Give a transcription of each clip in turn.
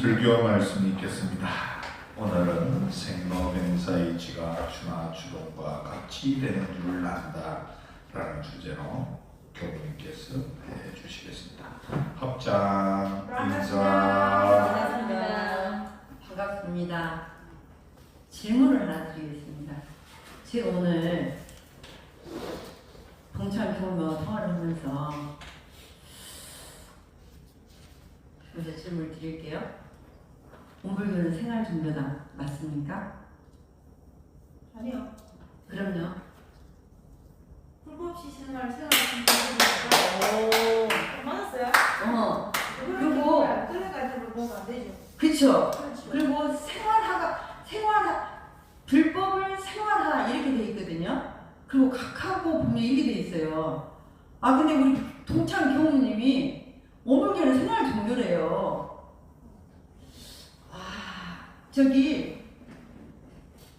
설교 말씀이 있겠습니다. 오늘은 생로병사의 지가 주나 주동과 같이 되는 줄 안다 라는 주제로 교수님께서 해주시겠습니다. 합장 인사. 반갑습니다. 질문을 하나 드리겠습니다. 제가 오늘 동창 교우와 통화를 하면서 먼저 질문을 드릴게요. 온불교는 생활 종교다 맞습니까? 아니요. 그럼요. 불법 없이 생활하시는 분들이니까. 맞았어요? 그리고 그래가지고 보면 안 되죠. 그쵸. 그렇죠. 그리고 불법을 생활하 이렇게 돼 있거든요. 그리고 각하고 보면 이렇게 돼 있어요. 아 근데 우리 동창 교우님이 온불교는 생활 종교래요. 저기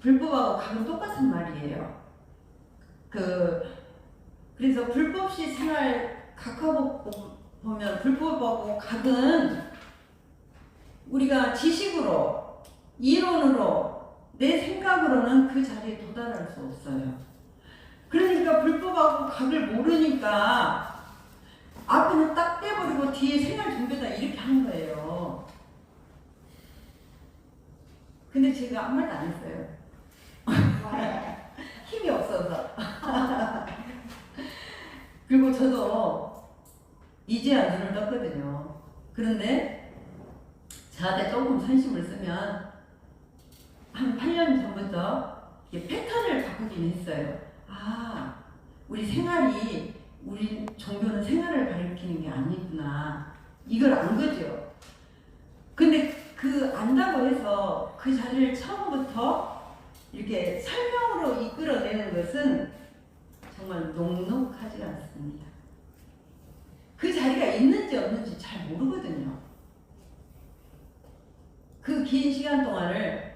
불법하고 각은 똑같은 말이에요. 그래서 불법시 생활 각하고 보면 불법하고 각은 우리가 지식으로 이론으로 내 생각으로는 그 자리에 도달할 수 없어요. 그러니까 불법하고 각을 모르니까 앞에는 딱 떼버리고 뒤에 생활 종교다 이렇게 하는 거예요. 근데 제가 아무 말도 안 했어요. 힘이 없어서. 그리고 저도 이제야 눈을 떴거든요. 그런데 저한테 조금 선심을 쓰면 한 8년 전부터 패턴을 바꾸긴 했어요. 우리 종교는 생활을 가리키는 게 아니구나. 이걸 안 거죠. 근데 그 안다고 해서 그 자리를 처음부터 이렇게 설명으로 이끌어내는 것은 정말 녹록하지 않습니다. 그 자리가 있는지 없는지 잘 모르거든요. 그 긴 시간 동안을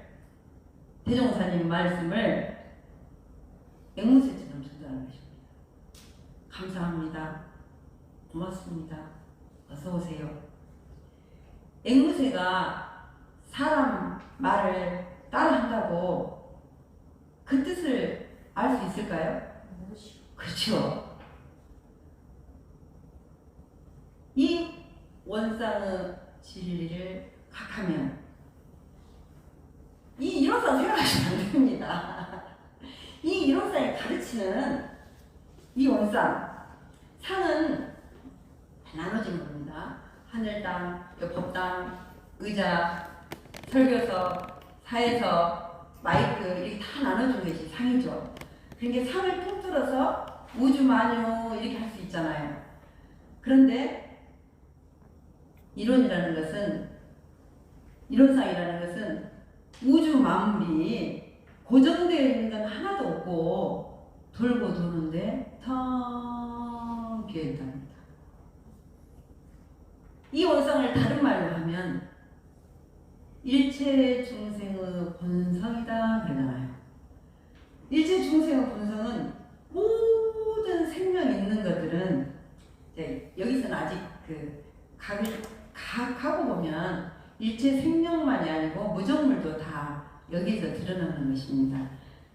대종사님 말씀을 앵무새처럼 전달하는 것입니다. 감사합니다. 고맙습니다. 어서 오세요. 앵무새가 사람 말을 따라한다고 그 뜻을 알 수 있을까요? 그렇죠. 이 원상의 진리를 각하면 이 이론상 생각하시면 안 됩니다. 이 이론상이 가르치는 이 원상 상은 나눠지는 겁니다. 하늘당, 법당, 의자, 설교서, 사회서, 마이크 이렇게 다 나눠준 것이 상이죠. 그러니까 상을 통틀어서 우주 만유 이렇게 할 수 있잖아요. 그런데 이론상이라는 것은 우주 만물이 고정되어 있는 건 하나도 없고 돌고 도는데 텅 비어 있답니다. 이 원상을 다른 말로 하면 일체 중생의 본성이다 그러잖아요. 일체 중생의 본성은 모든 생명 있는 것들은 여기서는 아직 각하고 보면 일체 생명만이 아니고 무정물도 다 여기서 드러나는 것입니다.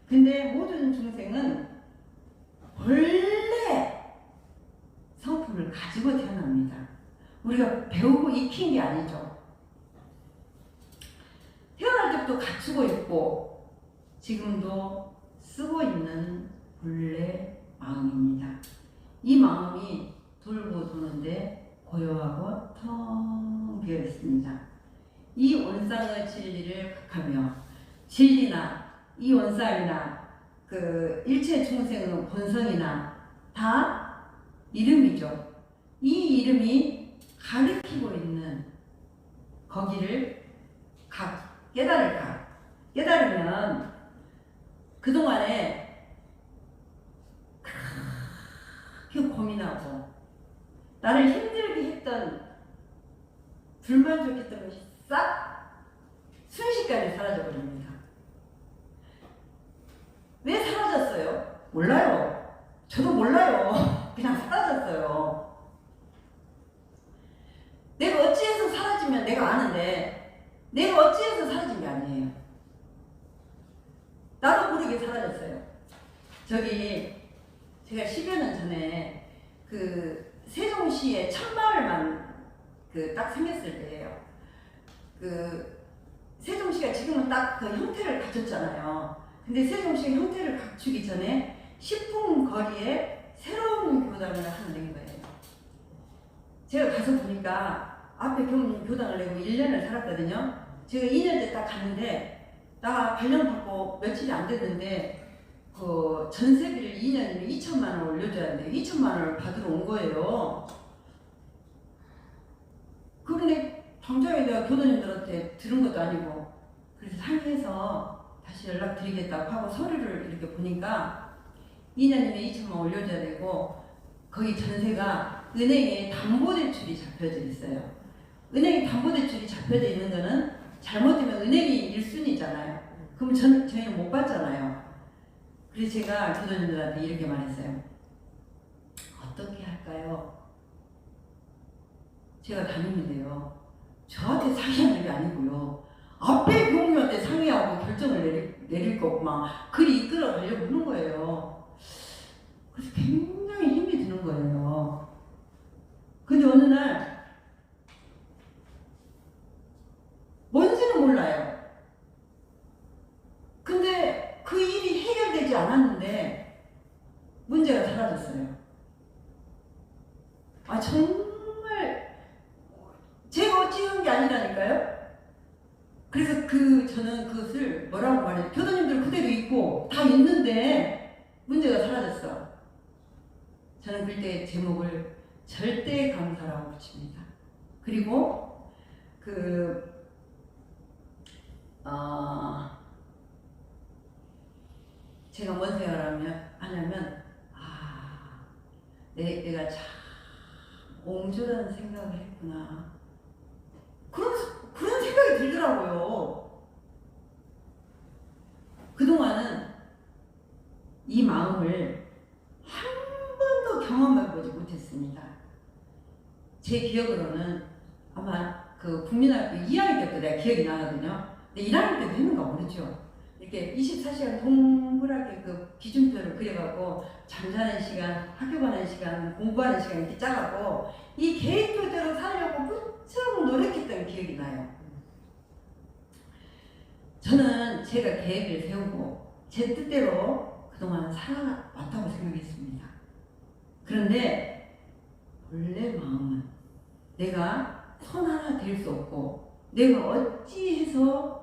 근데 모든 중생은 원래 성품을 가지고 태어납니다. 우리가 배우고 익힌 게 아니죠. 태어날 때부터 갖추고 있고 지금도 쓰고 있는 본래 마음입니다. 이 마음이 돌고 도는데 고요하고 텅 비어 있습니다. 이 원상의 진리를 각하며 진리나 이 원상이나 그 일체 중생의 본성이나 다 이름이죠. 이 이름이 가리키고 있는 거기를 깨달으면 그동안에 그렇게 고민하고 나를 힘들게 했던 불만족했던 것이 싹 순식간에 사라져버립니다. 왜 사라졌어요? 몰라요. 저도 몰라요. 그냥 사라졌어요. 내가 어찌해서 사라지면 내가 아는데 내가 어찌해서 사라진 게 아니에요. 나도 모르게 사라졌어요. 저기 제가 10여 년 전에 그 세종시에 천마을만 그 딱 생겼을 때예요. 그 세종시가 지금은 딱 그 형태를 갖췄잖아요. 근데 세종시가 형태를 갖추기 전에 10분 거리에 새로운 교당을 하는 거예요. 제가 가서 보니까 앞에 교당을 내고 1년을 살았거든요. 제가 2년째 딱 갔는데 나 발령받고 며칠이 안 됐는데 그 전세비를 2년이면 2천만 원 올려줘야 하는데 2천만 원을 받으러 온 거예요. 그런데 당장에 내가 교도님들한테 들은 것도 아니고 그래서 상의해서 다시 연락드리겠다고 하고 서류를 이렇게 보니까 2년이면 2천만 원 올려줘야 되고 거기 전세가 은행에 담보대출이 잡혀져 있어요. 은행에 담보대출이 잡혀져 있는 거는 잘못되면 은행이 1순위잖아요. 그럼 저희는 못 받잖아요. 그래서 제가 교도님들한테 이렇게 말했어요. 어떻게 할까요? 제가 담임인데요. 저한테 상의하는 게 아니고요. 앞에 교무한테 상의하고 결정을 내릴 거고 막 그리 이끌어 가려고 하는 거예요. 그래서 굉장히 힘이 드는 거예요. 근데 어느 날 뭔지는 몰라요. 근데 그 일이 해결되지 않았는데 문제가 사라졌어요. 아 정말 제가 어찌한 게 아니라니까요. 그래서 저는 그것을 뭐라고 말해요. 교도님들 그대로 있고 다 있는데 문제가 사라졌어. 저는 그때 제목을 절대 감사라고 붙입니다. 그리고 제가 뭔 생각을 하냐면 내가 참 옹졸한 생각을 했구나. 그런 생각이 들더라고요. 그동안은 이 마음을 한 번도 경험해보지 못했습니다. 제 기억으로는 아마 그 국민학교 2학년 때부터 내가 기억이 나거든요. 근데 1학년 때도 했는가 모르죠. 이렇게 24시간 동그랗게 그 기준표를 그려갖고 잠자는 시간, 학교 가는 시간, 공부하는 시간 이렇게 짜갖고 이 계획표대로 살려고 무척 노력했던 기억이 나요. 저는 제가 계획을 세우고 제 뜻대로 그동안 살아왔다고 생각했습니다. 그런데 원래 마음은 내가 손 하나 댈 수 없고 내가 어찌해서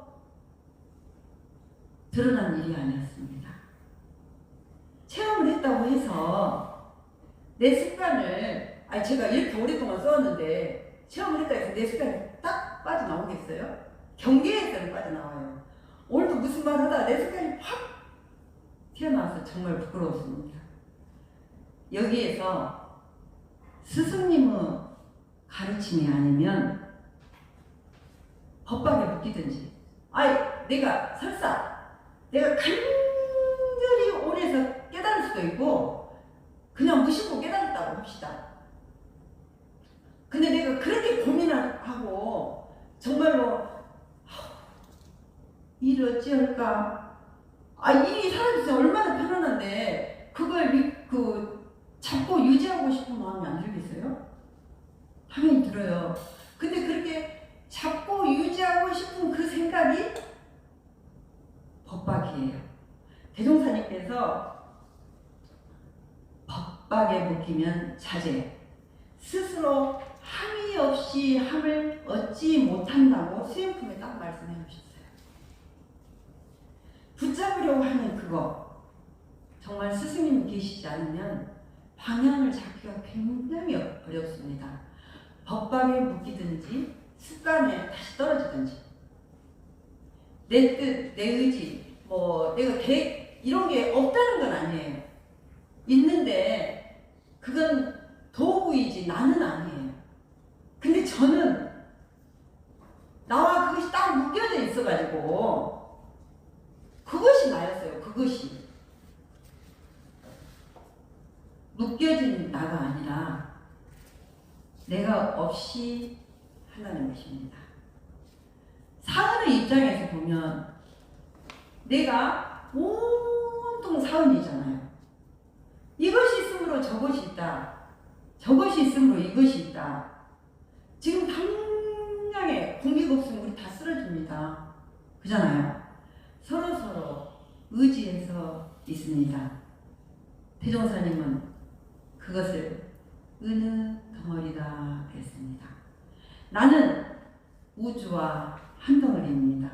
드러난 일이 아니었습니다. 체험을 했다고 해서 내 습관을 제가 이렇게 오랫동안 써왔는데 체험을 했다고 해서 내 습관이 딱 빠져나오겠어요? 경계에서는 빠져나와요. 오늘도 무슨 말 하다가 내 습관이 확 튀어나와서 정말 부끄러웠습니다. 여기에서 스승님의 가르침이 아니면 법박에 묶이든지 내가 설사 내가 간절히 오래서 깨달을 수도 있고 그냥 무심코 깨달았다고 합시다. 근데 내가 그렇게 고민을 하고 정말로 일 어찌할까 일이 사라졌으면 얼마나 편안한데 그걸 잡고 유지하고 싶은 마음이 안 들겠어요? 당연히 들어요. 근데 그렇게 잡고 유지하고 싶은 그 생각이 법박이에요. 대종사님께서 법박에 묶이면 자제, 스스로 함이 없이 함을 얻지 못한다고 수행품에 딱 말씀해 주셨어요. 붙잡으려고 하는 그거 정말 스승님이 계시지 않으면 방향을 잡기가 굉장히 어렵습니다. 법박에 묶이든지 습관에 다시 떨어지든지 내 뜻, 내 의지, 내가 계획 이런 게 없다는 건 아니에요. 있는데 그건 도구이지 나는 아니에요. 근데 저는 나와 그것이 딱 묶여져 있어가지고 그것이 나였어요. 그것이 묶여진 나가 아니라 내가 없이 한다는 것입니다. 입장에서 보면 내가 온통 사은이잖아요. 이것이 있으므로 저것이 있다. 저것이 있으므로 이것이 있다. 지금 당장에 공기가 없으면 우리 다 쓰러집니다. 그잖아요. 서로서로 의지해서 있습니다. 대종사님은 그것을 어느 덩어리다 했습니다. 나는 우주와 한 덩어리입니다.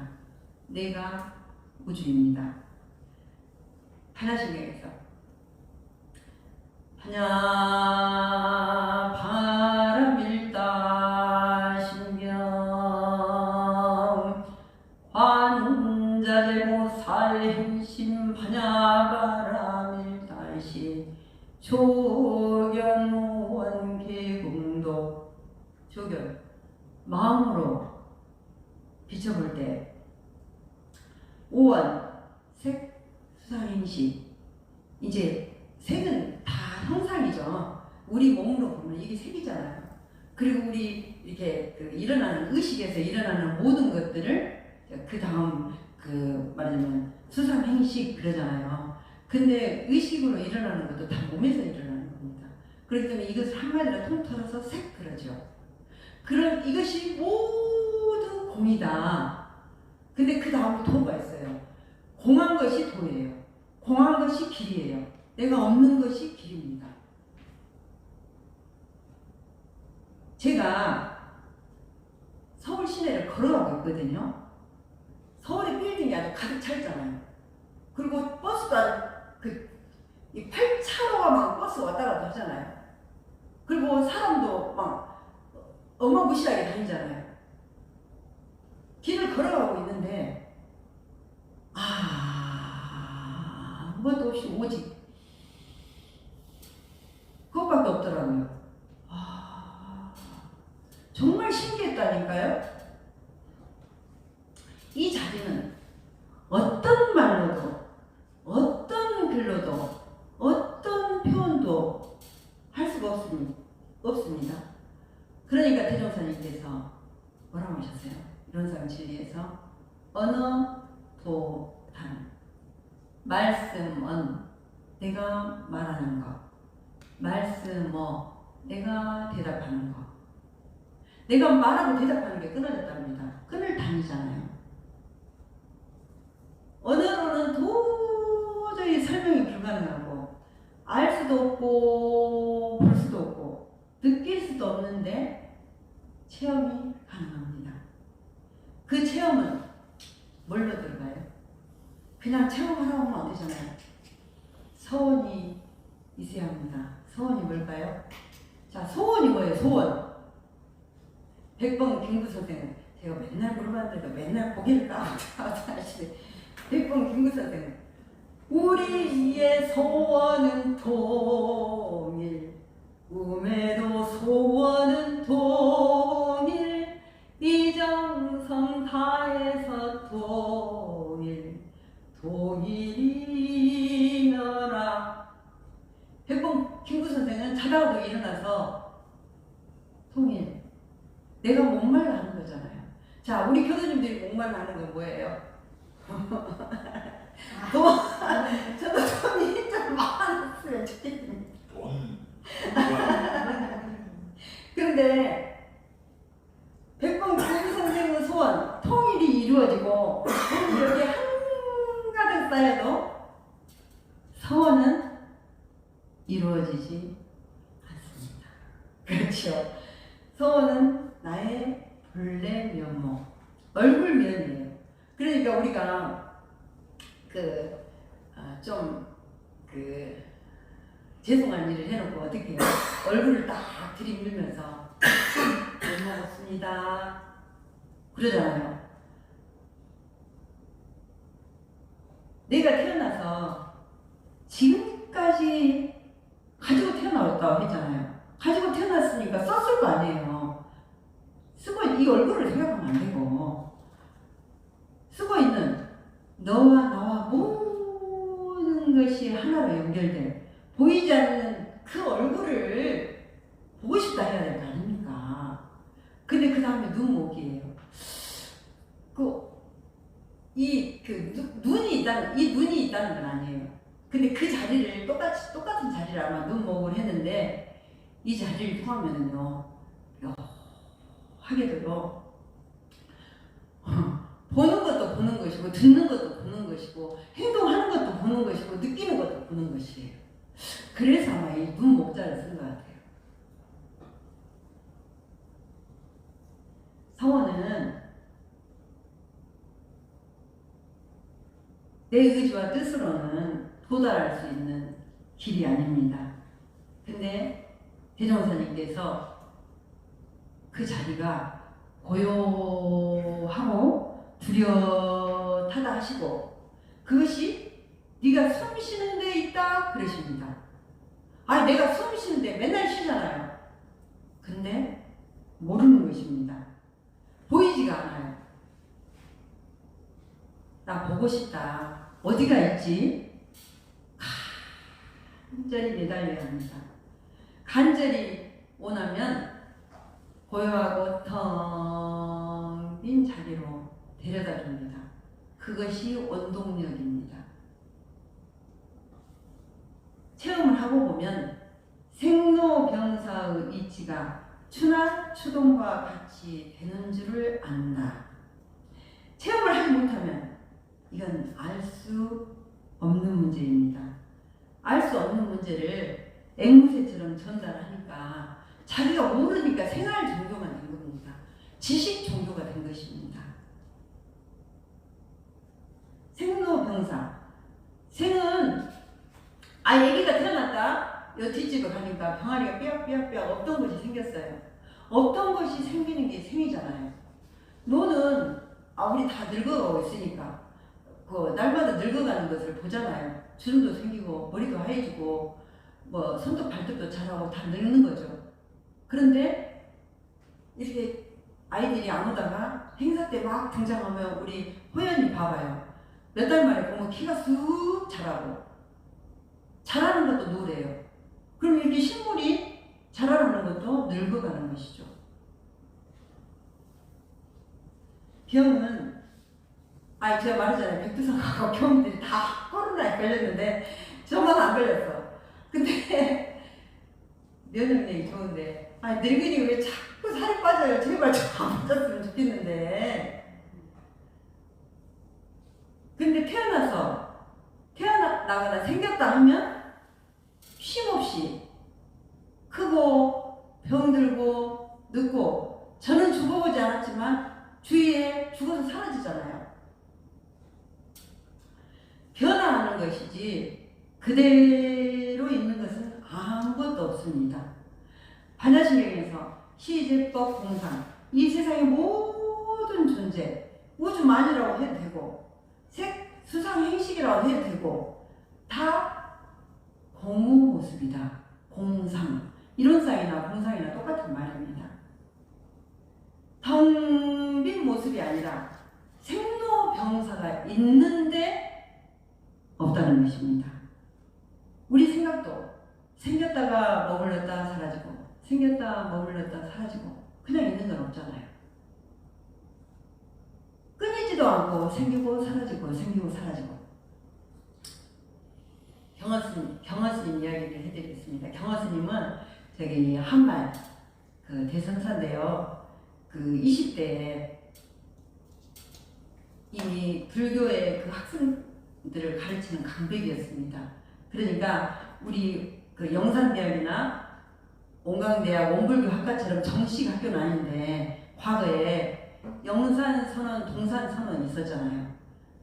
내가 우주입니다. 하나씩에서 하냐 바람일다 신경 환자제모 살행심 하냐 바람일다시 조견원 개궁도 조견 마음으로 비춰볼 때 오원 색 수상행시 이제 색은 다 형상이죠. 우리 몸으로 보면 이게 색이잖아요. 그리고 우리 이렇게 그 일어나는 의식에서 일어나는 모든 것들을 그 다음 그 말하자면 수상행식 그러잖아요. 근데 의식으로 일어나는 것도 다 몸에서 일어나는 겁니다. 그렇기 때문에 이것을 한마디로 통틀어서 색 그러죠. 그런 이것이 모두 공이다. 근데 그 다음에 도가 있어요. 공한 것이 도예요. 공한 것이 길이에요. 내가 없는 것이 길입니다. 제가 서울 시내를 걸어가고 있거든요. 서울의 빌딩이 아주 가득 차 있잖아요. 그리고 버스도 아주 이 8차로가 막 버스 왔다 갔다 하잖아요. 그리고 사람도 막 어마무시하게 다니잖아요. 길을 걸어가고 있는데 아무것도 없이 오직 그것밖에 없더라고요. 정말 신기했다니까요. 이 자리는 어떤 말로도 어떤 글로도 어떤 표현도 할 수가 없습니다. 그러니까 대종사님께서 뭐라고 하셨어요? 이론상 진리에서 언어 도단 말씀은 내가 말하는 것 말씀어 내가 대답하는 것 내가 말하고 대답하는 게 끊어졌답니다. 끊을 단위잖아요. 언어로는 도저히 설명이 불가능하고 알 수도 없고 볼 수도 없고 느낄 수도 없는데 체험이 가능합니다. 그 체험은 뭘로 들어가요? 그냥 체험하라고 하면 안 되잖아요. 소원이 있어야 합니다. 소원이 뭘까요? 자, 소원이 뭐예요? 소원. 백범 김구 선생은 제가 맨날 물어봤는데 맨날 고개를 까먹어서 하시네. 백범 김구 선생은 우리의 소원은 통일 꿈에도 소원은 통일 이정성 다해서 통일이너라. 백범 김구 선생은 자다가도 일어나서 통일 내가 목말라 하는 거잖아요. 자, 우리 교수님들이 목말라 하는 건 뭐예요? 저도 돈이 좀 많았으면 좋겠습니다. 그런데 백범 김구 선생의 소원, 통일이 이루어지고 여기 한가득 쌓여도 소원은 이루어지지 않습니다. 그렇죠. 소원은 나의 본래 면목, 얼굴면이에요. 그러니까 우리가 죄송한 일을 해놓고 어떻게 해요? 얼굴을 딱 들이밀면서 못 먹었습니다. 그러잖아요. 내가 태어나서 지금까지 가지고 태어나왔다고 했잖아요. 가지고 태어났으니까 썼을 거 아니에요. 쓰고 이 얼굴을 생각하면 안 되고 쓰고 있는 너와 나와 모든 것이 하나로 연결된 보이지 않는 그 얼굴을 보고 싶다 해야 될 거 아닙니까? 근데 그 다음에 눈목이에요. 그 이 눈이 있다는 건 아니에요. 근데 그 자리를 똑같은 자리를 아마 눈목을 했는데 이 자리를 통하면은요 하게도요 보는 것도 보는 것이고 듣는 것도 보는 것이고 행동하는 것도 보는 것이고 느끼는 것도 보는 것이에요. 그래서 아마 이 눈목자를 쓴 것 같아요. 성원은 내 의지와 뜻으로는 도달할 수 있는 길이 아닙니다. 근데 대종사님께서 그 자리가 고요하고 뚜렷하다 하시고 그것이 네가 숨 쉬는 데 있다 그러십니다. 아니 내가 숨 쉬는데 맨날 쉬잖아요. 근데 모르는 것입니다. 보이지가 않아요. 나 보고 싶다. 어디가 있지? 간절히 매달려야 합니다. 간절히 원하면 고요하고 텅 빈 자리로 데려다 줍니다. 그것이 원동력입니다. 체험을 하고 보면 생로병사의 이치가 추나 추동과 같이 되는 줄을 안다. 체험을 하지 못하면 이건 알 수 없는 문제입니다. 알 수 없는 문제를 앵무새처럼 전달하니까 자기가 모르니까 생활 종교가 된 겁니다. 지식 종교가 된 것입니다. 생로병사. 생은 아기가 태어났다. 여 뒷집에 가니까 병아리가 삐약삐약삐약 없던 것이 생겼어요. 없던 것이 생기는 게 생이잖아요. 너는 우리 다 늙어가고 있으니까 그 날마다 늙어가는 것을 보잖아요. 주름도 생기고 머리도 하얘지고 뭐 손도 발톱도 자라고 다 늙는 거죠. 그런데 이렇게 아이들이 안 오다가 행사 때 막 등장하면 우리 호연이 봐봐요. 몇 달 만에 보면 키가 쑥 자라고 자라는 것도 노래요. 그럼 이렇게 식물이 자라는 것도 늙어가는 것이죠. 병은 제가 말했잖아요. 백두산하고 경들이 다 코로나에 걸렸는데 저만 안 걸렸어. 근데 면역력이 좋은데 늙은이 왜 자꾸 살이 빠져요. 제발 좀 안 빠졌으면 좋겠는데. 근데 태어나거나 생겼다 하면 쉼없이 크고 병들고 늙고 저는 죽어보지 않았지만 주위에 죽어서 사라지잖아요. 변화하는 것이지 그대로 있는 것은 아무것도 없습니다. 반야신경에서 시제법 공상 이 세상의 모든 존재 우주만이라고 해도 되고 수상행식이라고 해도 되고 다 공의 모습이다. 공상 이론상이나 공상이나 똑같은 말입니다. 텅 빈 모습이 아니라 생로병사가 있는데 없다는 것입니다. 우리 생각도 생겼다가 머물렀다 사라지고 생겼다 머물렀다 사라지고 그냥 있는 건 없잖아요. 끊이지도 않고 생기고 사라지고 생기고 사라지고. 경화스님 이야기를 해드리겠습니다. 경화스님은 저기 한말 그 대선사인데요. 그 20대에 이미 불교의 그 학생들을 가르치는 강백이었습니다. 그러니까 우리 그 영산대학이나 온강대학 원불교학과처럼 정식 학교는 아닌데 과거에 영산선원, 동산선원 있었잖아요.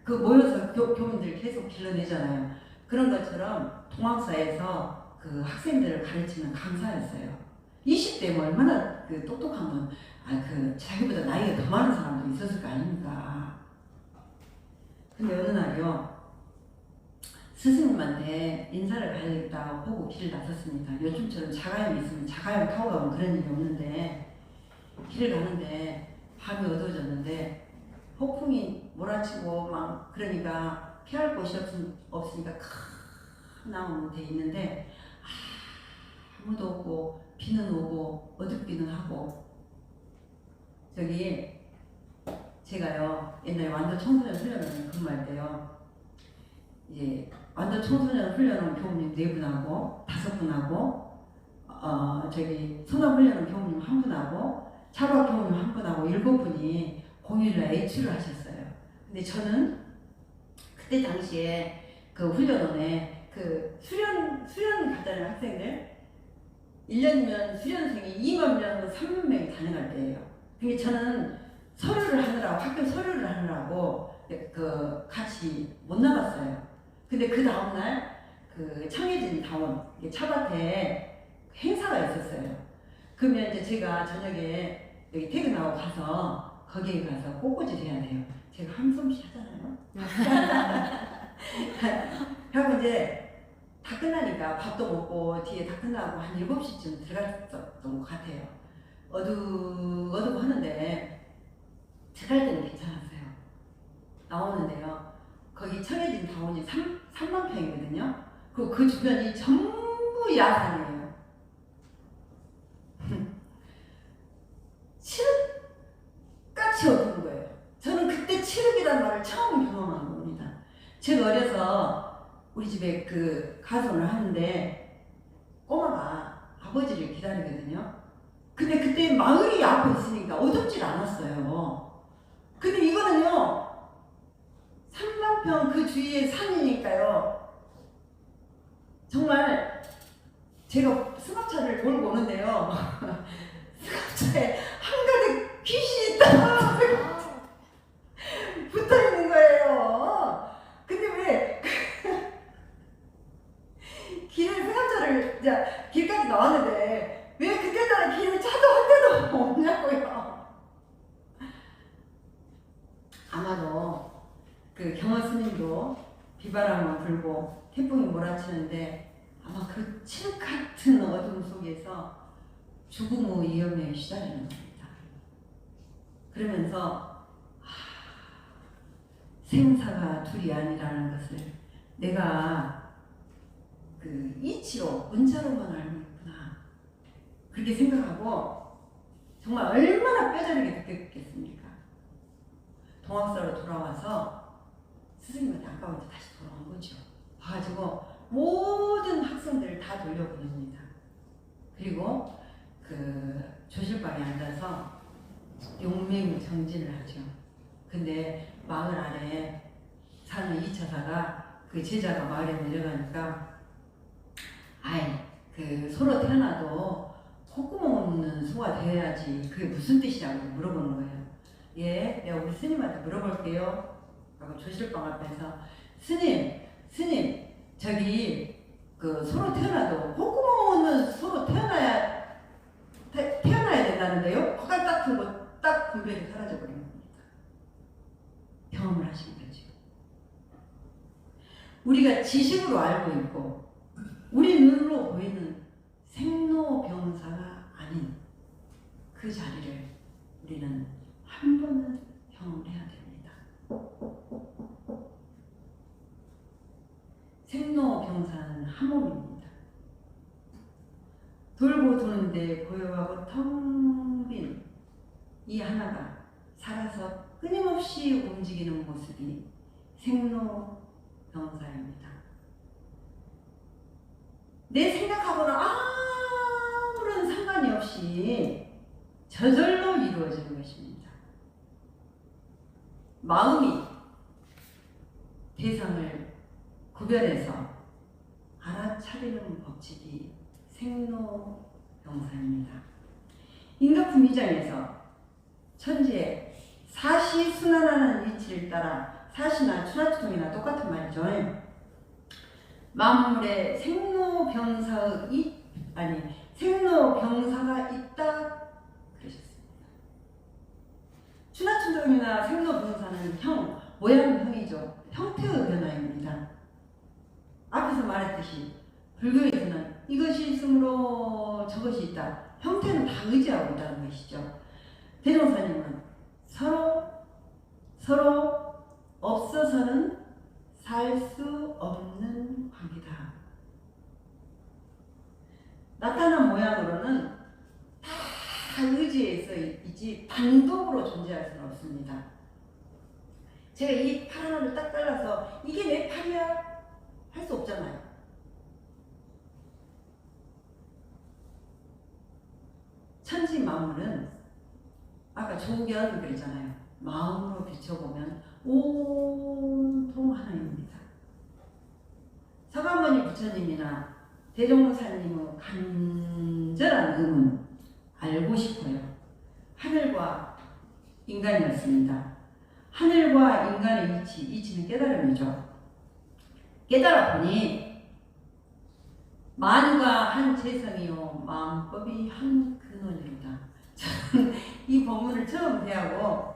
그 모여서 교민들 계속 길러내잖아요. 그런 것처럼 동학사에서 그 학생들을 가르치는 강사였어요. 20대면 얼마나 그 똑똑하면 그 자기보다 나이가 더 많은 사람도 있었을 거 아닙니까? 근데 어느 날요 스승님한테 인사를 가야겠다 보고 길을 나섰습니다. 요즘처럼 자가용이 있으면 자가용 타고 가면 그런 일이 없는데 길을 가는데 밤이 어두워졌는데 폭풍이 몰아치고 막 그러니까 피할 곳이 없으니까 큰 나무 밑에 있는데 아무도 없고 비는 오고 어둡기는 하고 저기 제가요 옛날에 완도 청소년 훈련을 근무할 때요 이제 완전 청소년 훈련은 교무님 4분하고 5분하고 저기 선업 훈련은 교무님 1분하고 차박 교무님 1분하고 7분이 공휴일날 H를 하셨어요. 근데 저는 그때 당시에 그 훈련원에 그 수련 갔다는 학생들 1년이면 수련생이 2만 명, 3만 명이 다녀갈 때예요. 근데 저는 서류를 하느라고 학교 서류를 하느라고 그 같이 못 나갔어요. 근데 그 다음날 그 청해진 다원 차밭에 행사가 있었어요. 그러면 이제 제가 저녁에 여기 퇴근하고 가서 거기에 가서 꽃꽂이를 해야 돼요. 제가 한숨씩 하잖아요. 하고 이제 다 끝나니까 밥도 먹고 뒤에 다 끝나고 한 7시쯤 들어갔었던 것 같아요. 어두고 하는데 들어갈 때는 괜찮았어요. 나오는데요. 거기 청해진 다원이 3만 평이거든요. 그리고 그 주변이 전부 야산이에요. 칠흑같이 어두운 거예요. 저는 그때 칠흑이라는 말을 처음 경험한 겁니다. 제가 어려서 우리 집에 그 가손을 하는데 꼬마가 아버지를 기다리거든요. 근데 그때 마을이 앞에 있으니까 어둡질 않았어요. 근데 이거는요 3만 평 그 주위에 산이니까요. 정말 제가 승합차를 몰고 오는데요. 승합차에 한가득 귀신이 딱 붙어 있는 거예요. 근데 왜 길을 승합차를 이제 길까지 나왔는데 왜 그때따라 길을 차도 한 대도 없냐고요. 아마도 그 경원 스님도 비바람만 불고 태풍이 몰아치는데 아마 그 칠흑 같은 어둠 속에서 죽음의 위험에 시달리는 겁니다. 그러면서 생사가 둘이 아니라는 것을 내가 그 이치로 문자로만 알고 있구나 그렇게 생각하고 정말 얼마나 뼈저리게 느꼈겠습니까? 동학사로 돌아와서 스승님한테 아까부터 다시 돌아온 거죠. 와가지고 모든 학생들을 다 돌려보냅니다. 그리고 그 조실방에 앉아서 용맹정진을 하죠. 근데 마을 아래 사는 2차사가 그 제자가 마을에 내려가니까 아이 그 소로 태어나도 콧구멍 없는 소가 되어야지 그게 무슨 뜻이냐고 물어보는 거예요. 예, 내가 우리 스님한테 물어볼게요. 하고 조실방 앞에서 스님 저기 그 소로 태어나도 콧구멍 없는 소로 태어나야 된다는데요? 코가 딱 들고 딱 분별이 사라져 버린 겁니다. 경험을 하신 거죠. 우리가 지식으로 알고 있고 우리 눈으로 보이는 생로병사가 아닌 그 자리를 우리는 한 번은 경험을 해야 됩니다. 생로병사는 한 몸입니다. 돌고 도는데 고요하고 텅 빈 이 하나가 살아서 끊임없이 움직이는 모습이 생로병사입니다. 내 생각하고는 아무런 상관이 없이 저절로 이루어지는 것입니다. 마음이 대상을 구별해서 알아차리는 법칙이 생로병사입니다. 인격품 2장에서 천지에 사시 순환하는 이치를 따라 사시나 추나추동이나 똑같은 말이죠. 만물에 생로병사가 있다 그러셨습니다. 추나추동이나 생로병사는 모양형이죠. 형태의 변화입니다. 앞에서 말했듯이 불교에서는 이것이 있으므로 저것이 있다. 형태는 다 의지하고 있다는 것이죠. 대종사님은 서로 없어서는 살 수 없는 관계다. 나타난 모양으로는 다 의지에서 있지 단독으로 존재할 수는 없습니다. 제가 이 팔 하나를 딱 잘라서 이게 내 팔이야 할 수 없잖아요. 천지 만물은 아까 조국이라도 그랬잖아요. 마음으로 비춰보면 온통 하나입니다. 서가모니 부처님이나 대종사님의 간절한 의문 알고 싶어요. 하늘과 인간이었습니다. 하늘과 인간의 이치는 깨달음이죠. 깨달아 보니 만유가 한 재성이요 마음법이 한 근원이로다. 저는 이 본문을 처음 대하고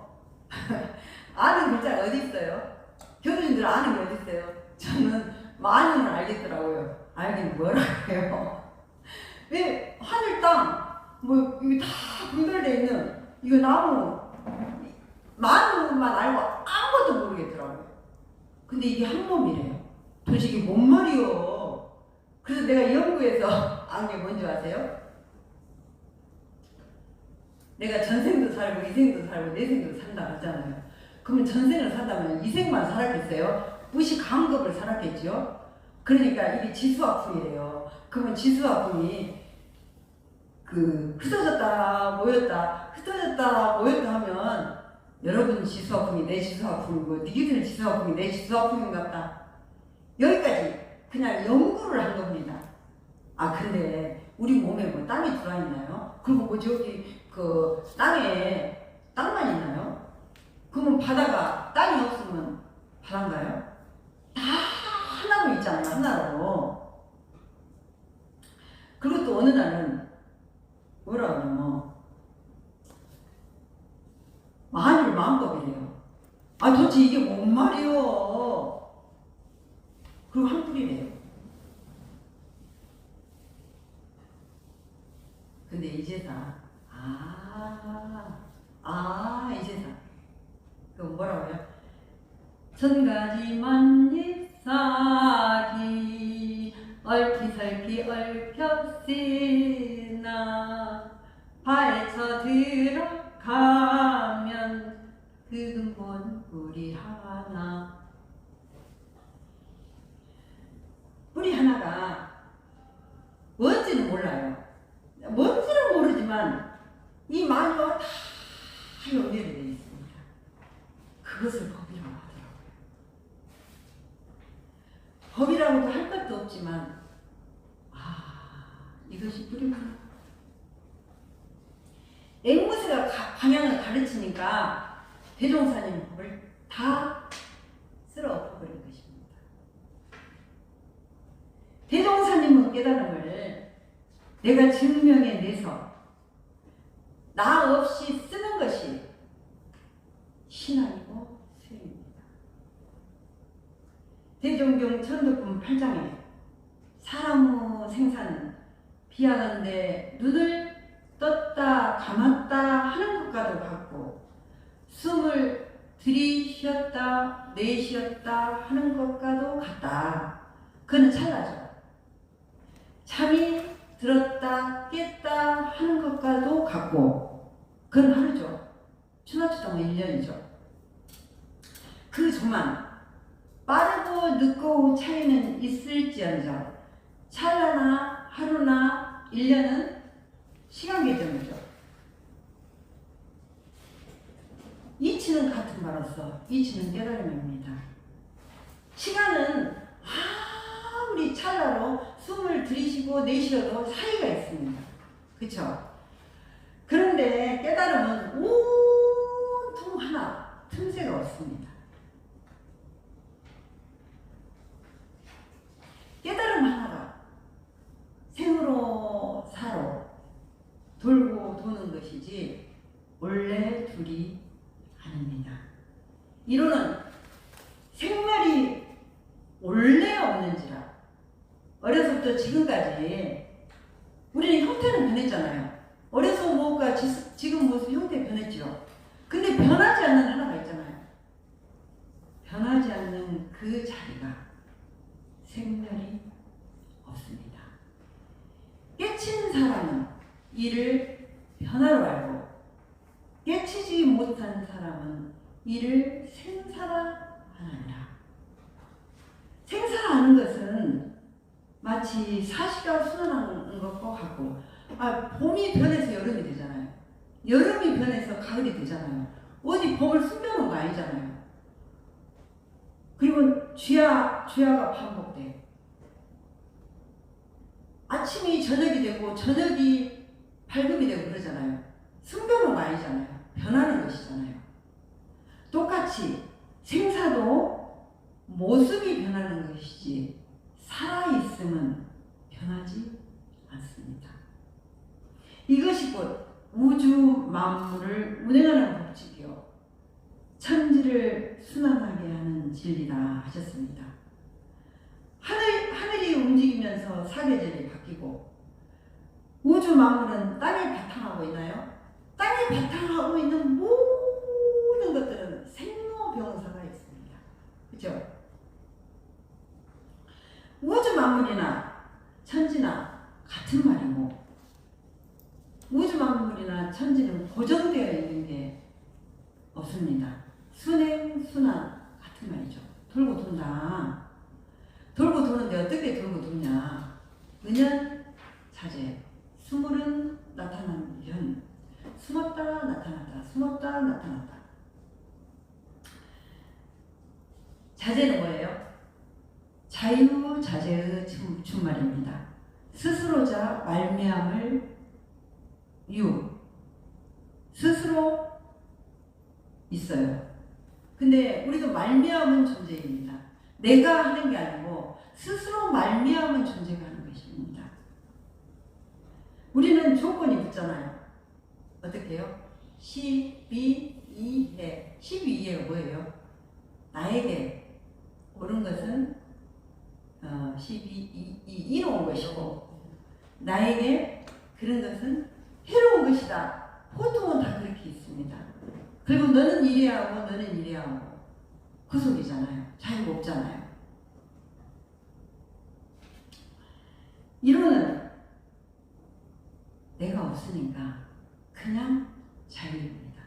아는 글자가 어디 있어요? 교수님들 아는 게 어디 있어요? 저는 만유는 알겠더라고요. 알긴 뭐라 해요? 왜 하늘 땅 뭐 이게 다 분별되어 있는 이거 나무 만유만 알고 아무것도 모르겠더라고요. 근데 이게 한 몸이래요. 도대체 이게 뭔 말이요? 그래서 내가 연구해서 안 게 뭔지 아세요? 내가 전생도 살고 이생도 살고 내생도 산다 하잖아요. 그러면 전생을 산다면 이생만 살았겠어요? 무시 강급을 살았겠죠? 그러니까 이게 지수화풍이래요. 그러면 지수화풍이 흩어졌다 모였다 하면 여러분 지수화풍이 내 지수화풍이고 니들은 지수화풍이 내 지수화풍인 것 같다. 여기까지 그냥 연구를 한 겁니다. 아 근데 우리 몸에 뭐 땀이 들어있나요? 그리고 뭐 저기 땅에 땅만 있나요? 그러면 바다가 땅이 없으면 바다인가요? 다 하나로 있잖아요. 하나로. 그리고 또 어느 날은 뭐라 그러면 만유를 마음법이래요. 아 도대체 이게 뭔 말이요? 그리고 한 뿌리래요. 근데 이제다 이제다 그건 뭐라고요? 천가지 만잎사기 얽히설키 얽혔으나 파헤쳐 들어가면 그 근본 뿌리 하나. 뿌리 하나가 뭔지는 몰라요. 뭔지는 모르지만 이 만유와 다 연결이 되어 있습니다. 그것을 법이라고 하더라고요. 법이라고도 할 것도 없지만 이것이 뿌리구나. 앵무새가 방향을 가르치니까 대종사님 법을 다 쓸어 엎어버린 것입니다. 대종사님은 깨달음을 내가 증명해내서 나 없이 쓰는 것이 신앙이고 수행입니다. 대종경 천덕품 8장에 사람의 생사는 비하는데 눈을 떴다 감았다 하는 것과도 같고 숨을 들이쉬었다 내쉬었다 하는 것과도 같다. 그는 찰나죠. 잠이 들었다 깼다 하는 것과도 같고 그건 하루죠. 추나추동은 1년이죠. 그 조만 빠르고 늦고 차이는 있을지언정 찰나나 하루나 1년은 시간 개념이죠. 이치는 같은 바로서 이치는 깨달음입니다. 시간은 아무리 찰나로 숨을 들이쉬고 내쉬어도 사이가 있습니다. 그렇죠? 그런데 깨달음은 온통 하나, 틈새가 없습니다. 깨달음 하나가 생으로 사로 돌고 도는 것이지 원래 둘이 아닙니다. 이로는 생멸이 원래 없는지라 어려서부터 지금까지 우리는 형태는 변했잖아요. 어려서 뭐가 지금 모습 형태 변했죠. 근데 변하지 않는 하나가 있잖아요. 변하지 않는 그 자리가 생멸이 없습니다. 깨친 사람은 이를 변화로 알고 깨치지 못한 사람은 이를 생사라 하느니라. 생사라는 것은 마치 사시가 순환하는 것과 같고, 봄이 변해서 여름이 되잖아요. 여름이 변해서 가을이 되잖아요. 어디 봄을 숨겨놓은 거 아니잖아요. 그리고 주야가 반복돼. 아침이 저녁이 되고 저녁이 밝음이 되고 그러잖아요. 숨겨놓은 거 아니잖아요. 변하는 것이잖아요. 똑같이 생사도 모습이 변하는 것이지 살아있음은 변하지 않습니다. 이것이 곧 우주 만물을 운행하는 법칙이요 천지를 순환하게 하는 진리다 하셨습니다. 하늘이 움직이면서 사계절이 바뀌고 우주 만물은 땅을 바탕하고 있나요? 땅을 바탕하고 있는 모든 것들은 생로병사가 있습니다. 그렇죠? 우주 만물이나 천지나 같은 말이고 우주 만물이나 천지는 고정되어 있는 게 없습니다. 순행, 순환 같은 말이죠. 돌고 돈다. 돌고 도는데 어떻게 돌고 도냐? 은연, 자재, 수물은 나타난 현, 숨었다 나타났다, 숨었다 나타났다. 자재는 뭐예요? 자유자재의 준말입니다. 스스로자 말미암을 스스로 있어요. 근데 우리도 말미암은 존재입니다. 내가 하는 게 아니고 스스로 말미암은 존재가 하는 것입니다. 우리는 조건이 붙잖아요. 어떻게 해요? 12해. 12해가 뭐예요? 나에게 옳은 것은 12이로운 것이고 나에게 그런 것은 해로운 것이다. 보통은 다 그렇게 있습니다. 그리고 너는 이래 하고 너는 이래 하고 그 속이잖아요. 자유가 없잖아요. 이론은 내가 없으니까 그냥 자유입니다.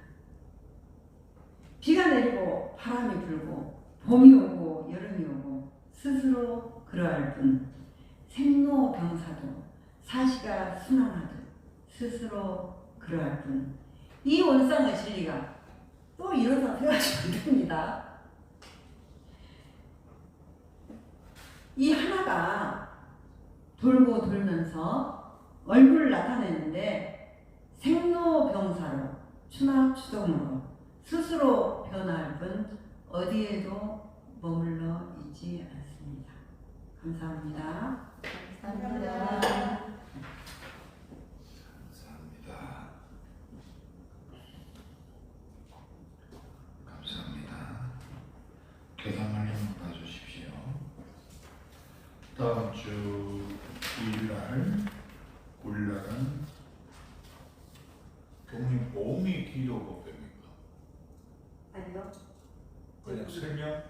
비가 내리고 바람이 불고 봄이 오고 여름이 오고 스스로 그러할 뿐 생로병사도 사시가 순환하듯 스스로 그러할 뿐 이 원상의 진리가 또 이러다 되어지면 안 됩니다. 이 하나가 돌고 돌면서 얼굴을 나타내는데 생로병사로 추나추동으로 스스로 변할 뿐 어디에도 머물러 있지 않습니다. 감사합니다. 감사합니다. 감사합니다. 교당을 한번 봐주십시오. 다음 주 9일날 교수님 봄이 기도법입니까? 아니요. 그냥 설명?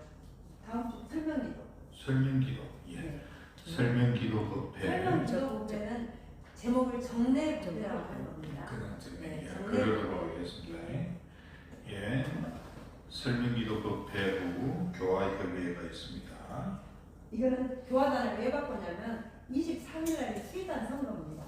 다음 주 설명기도. 설명기도. 예. 네. 설명기도법회. 설명기도 보면은 제목을 정례법회라고 하는 겁니다. 그냥 네, 설명이야. 그러도록 하겠습니다. 예. 설명기도법회하고 교화협의회가 있습니다. 이거는 교화단을 왜 바꿨냐면 23일날이 수의단 선거입니다.